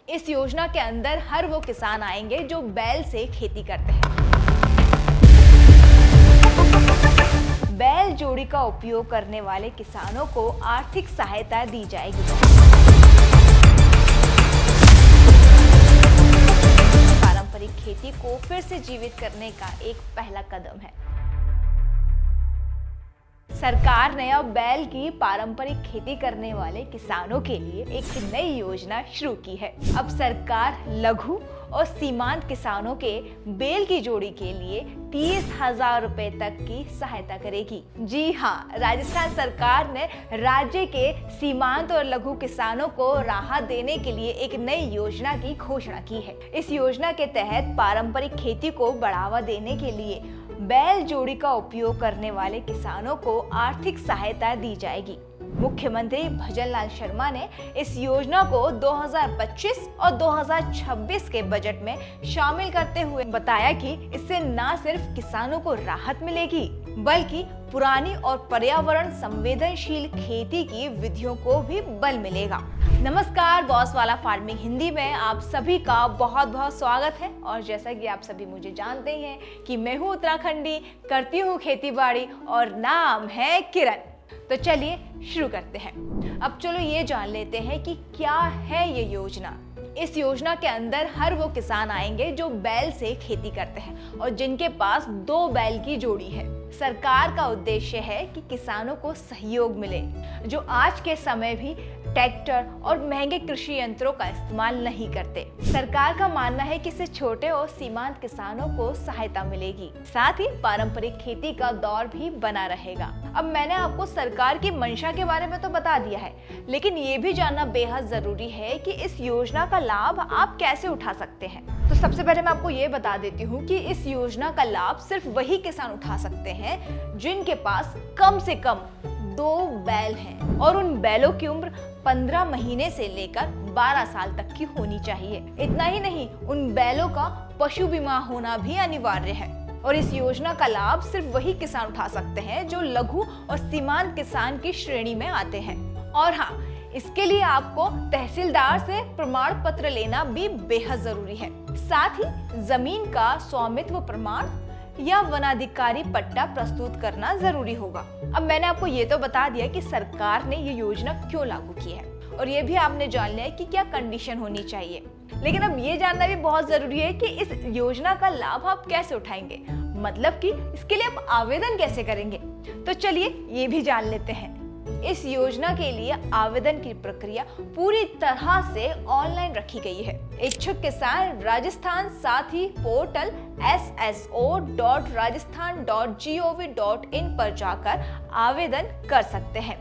इस योजना के अंदर हर वो किसान आएंगे जो बैल से खेती करते हैं। बैल जोड़ी का उपयोग करने वाले किसानों को आर्थिक सहायता दी जाएगी। पारंपरिक खेती को फिर से जीवित करने का एक पहला कदम है। सरकार ने अब बैल की पारंपरिक खेती करने वाले किसानों के लिए एक नई योजना शुरू की है। अब सरकार लघु और सीमांत किसानों के बैल की जोड़ी के लिए 30,000 रुपए तक की सहायता करेगी। जी हाँ, राजस्थान सरकार ने राज्य के सीमांत और लघु किसानों को राहत देने के लिए एक नई योजना की घोषणा की है। इस योजना के तहत पारंपरिक खेती को बढ़ावा देने के लिए बैल जोड़ी का उपयोग करने वाले किसानों को आर्थिक सहायता दी जाएगी। मुख्यमंत्री भजनलाल शर्मा ने इस योजना को 2025 और 2026 के बजट में शामिल करते हुए बताया कि इससे न सिर्फ किसानों को राहत मिलेगी बल्कि पुरानी और पर्यावरण संवेदनशील खेती की विधियों को भी बल मिलेगा। नमस्कार, बॉस वाला फार्मिंग हिंदी में आप सभी का बहुत बहुत स्वागत है। और जैसा कि आप सभी मुझे जानते हैं कि मैं हूँ उत्तराखंडी, करती हूँ खेती बाड़ी और नाम है किरण। तो चलिए शुरू करते हैं। अब चलो ये जान लेते हैं कि क्या है ये योजना। इस योजना के अंदर हर वो किसान आएंगे जो बैल से खेती करते हैं और जिनके पास 2 बैल की जोड़ी है। सरकार का उद्देश्य है कि किसानों को सहयोग मिले जो आज के समय भी ट्रैक्टर और महंगे कृषि यंत्रों का इस्तेमाल नहीं करते। सरकार का मानना है कि इससे छोटे और सीमांत किसानों को सहायता मिलेगी, साथ ही पारंपरिक खेती का दौर भी बना रहेगा। अब मैंने आपको सरकार की मंशा के बारे में तो बता दिया है, लेकिन ये भी जानना बेहद जरूरी है कि इस योजना का लाभ आप कैसे उठा सकते हैं। तो सबसे पहले मैं आपको ये बता देती हूँ कि इस योजना का लाभ सिर्फ वही किसान उठा सकते हैं जिनके पास कम से कम 2 बैल हैं और उन बैलों की उम्र 15 महीने से लेकर 12 साल तक की होनी चाहिए। इतना ही नहीं, उन बैलों का पशु बीमा होना भी अनिवार्य है। और इस योजना का लाभ सिर्फ वही किसान उठा सकते हैं जो लघु और सीमांत किसान की श्रेणी में आते हैं। और हाँ, इसके लिए आपको तहसीलदार से प्रमाण पत्र लेना भी बेहद जरूरी है। साथ ही जमीन का स्वामित्व प्रमाण या वनाधिकारी पट्टा प्रस्तुत करना जरूरी होगा। अब मैंने आपको ये तो बता दिया कि सरकार ने ये योजना क्यों लागू की है और ये भी आपने जान लिया है कि क्या कंडीशन होनी चाहिए। लेकिन अब ये जानना भी बहुत जरूरी है कि इस योजना का लाभ आप कैसे उठाएंगे, मतलब कि इसके लिए आप आवेदन कैसे करेंगे। तो चलिए ये भी जान लेते हैं। इस योजना के लिए आवेदन की प्रक्रिया पूरी तरह से ऑनलाइन रखी गई है। इच्छुक किसान राजस्थान साथी पोर्टल sso.rajasthan.gov.in पर जाकर आवेदन कर सकते हैं।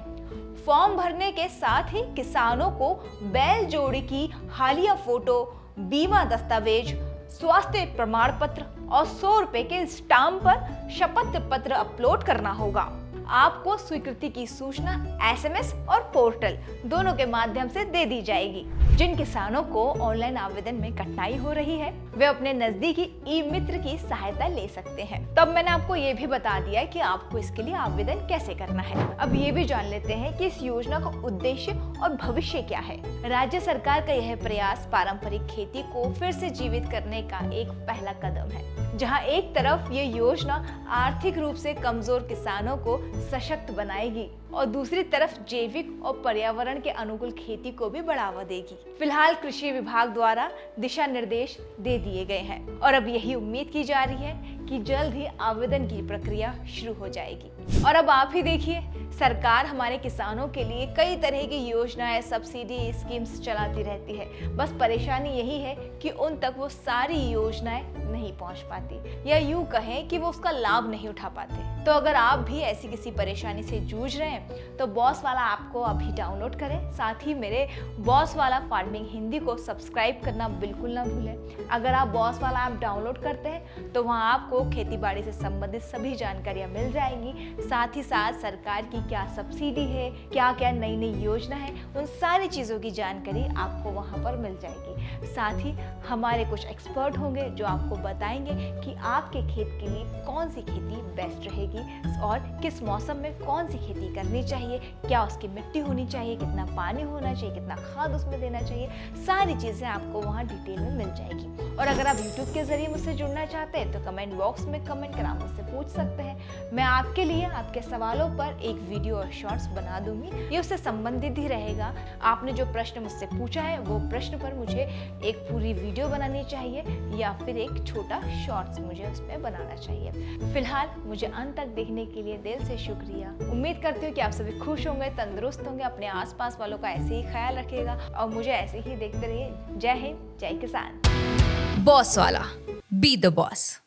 फॉर्म भरने के साथ ही किसानों को बैल जोड़ी की हालिया फोटो, बीमा दस्तावेज, स्वास्थ्य प्रमाण पत्र और 100 रुपए के स्टाम्प पर शपथ पत्र अपलोड करना होगा। आपको स्वीकृति की सूचना SMS और पोर्टल दोनों के माध्यम से दे दी जाएगी। जिन किसानों को ऑनलाइन आवेदन में कठिनाई हो रही है वे अपने नजदीकी ई-मित्र की सहायता ले सकते हैं। तब मैंने आपको ये भी बता दिया कि आपको इसके लिए आवेदन कैसे करना है। अब ये भी जान लेते हैं कि इस योजना का उद्देश्य और भविष्य क्या है। राज्य सरकार का यह प्रयास पारंपरिक खेती को फिर से जीवित करने का एक पहला कदम है, जहां एक तरफ ये योजना आर्थिक रूप से कमजोर किसानों को सशक्त बनाएगी और दूसरी तरफ जैविक और पर्यावरण के अनुकूल खेती को भी बढ़ावा देगी। फिलहाल कृषि विभाग द्वारा दिशा निर्देश दे दिए गए हैं और अब यही उम्मीद की जा रही है कि जल्द ही आवेदन की प्रक्रिया शुरू हो जाएगी। और अब आप ही देखिए, सरकार हमारे किसानों के लिए कई तरह की योजनाएं, सब्सिडी स्कीम्स चलाती रहती है। बस परेशानी यही है कि उन तक वो सारी योजनाएं नहीं पहुंच पाती, या यूं कहें कि वो उसका लाभ नहीं उठा पाते। तो अगर आप भी ऐसी किसी परेशानी से जूझ रहे हैं तो बॉस वाला ऐप को अभी डाउनलोड करें। साथ ही मेरे बॉस वाला फार्मिंग हिंदी को सब्सक्राइब करना बिल्कुल ना भूलें। अगर आप बॉस वाला ऐप डाउनलोड करते हैं तो वहाँ आपको खेती बाड़ी से संबंधित सभी जानकारियाँ मिल जाएंगी। साथ ही साथ सरकार की क्या सब्सिडी है, क्या क्या नई नई योजना है, उन सारी चीज़ों की जानकारी आपको वहाँ पर मिल जाएगी। साथ ही हमारे कुछ एक्सपर्ट होंगे जो आपको बताएंगे कि आपके खेत के लिए कौन सी खेती बेस्ट रहेगी और किस मौसम में कौन सी खेती करनी करनी चाहिए, क्या उसकी मिट्टी होनी चाहिए, कितना पानी होना चाहिए, कितना खाद उसमें देना चाहिए, सारी चीज़ें आपको वहाँ डिटेल में मिल जाएगी। और अगर आप YouTube के जरिए मुझसे जुड़ना चाहते हैं तो कमेंट बॉक्स में कमेंट कर आप मुझसे पूछ सकते हैं। मैं आपके लिए आपके सवालों पर एक वीडियो और शॉर्ट्स बना दूंगी, ये उससे संबंधित ही रहेगा। आपने जो प्रश्न मुझसे पूछा है वो प्रश्न पर मुझे एक पूरी वीडियो बनानी चाहिए या फिर एक छोटा शॉर्ट्स मुझे उसमें बनाना चाहिए। फिलहाल मुझे अंत तक देखने के लिए दिल से शुक्रिया। उम्मीद करती हूँ कि आप सभी खुश होंगे, तंदुरुस्त होंगे, अपने आसपास वालों का ऐसे ही ख्याल रखिएगा और मुझे ऐसे ही देखते रहिए। जय हिंद, जय किसान। बॉस वाला, बी द बॉस।